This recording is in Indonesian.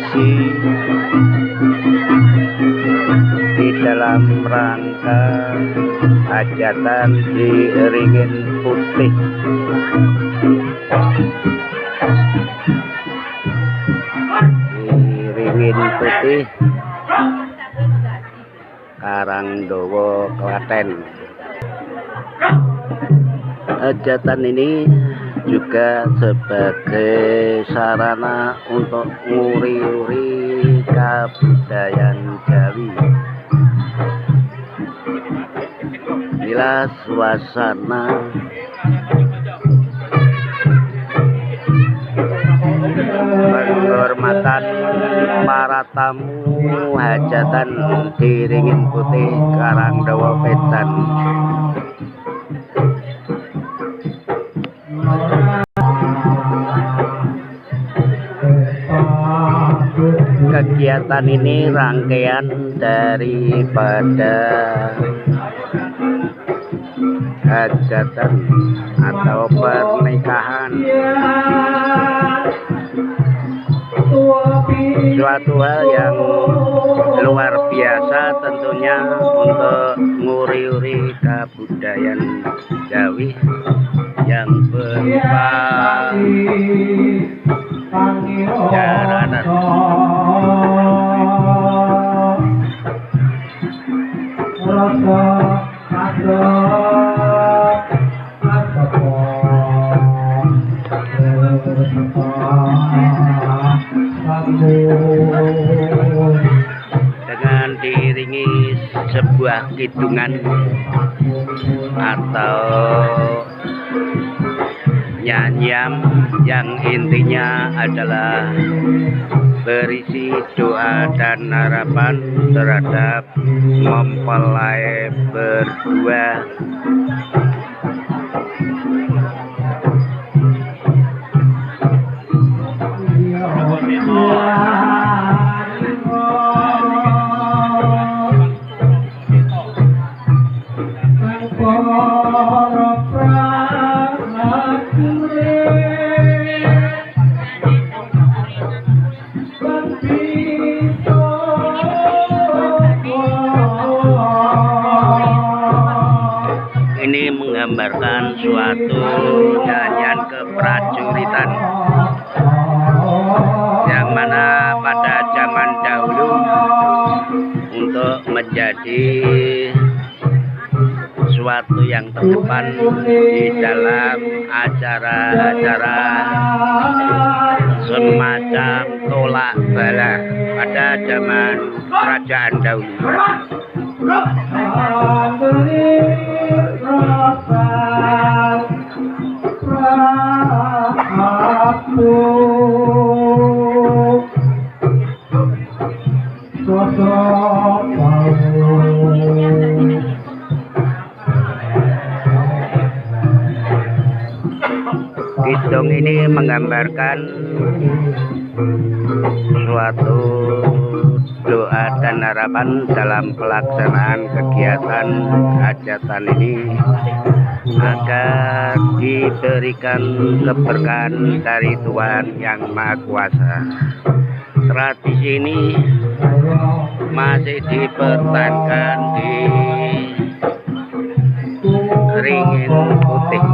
tradisi di dalam rangka hajatan diiringin putih. Diiringin putih Karangdawa, Klaten. Hajatan ini juga sebagai sarana untuk nguri-uri kebudayaan Jawi. Inilah suasana penghormatan para tamu hajatan diiringin putih Karangdawa Wetan. Kegiatan ini rangkaian daripada hajatan atau pernikahan, suatu hal yang luar biasa tentunya untuk nguri-uri kebudayaan Jawi yang berupa jaranan. Dengan diiringi sebuah kidungan atau nyanyian yang intinya adalah berisi doa dan harapan terhadap mempelai berdua. Ini menggambarkan suatu nyanyian keprajuritan yang mana pada zaman dahulu untuk menjadi suatu yang terdepan di dalam acara-acara semacam tolak bala pada zaman kerajaan dahulu. Kidung ini menggambarkan suatu doa dan harapan dalam pelaksanaan kegiatan hajatan ini agar diberikan keberkahan dari Tuhan Yang Maha Kuasa. Tradisi ini masih dipertahankan di Ringin Putih.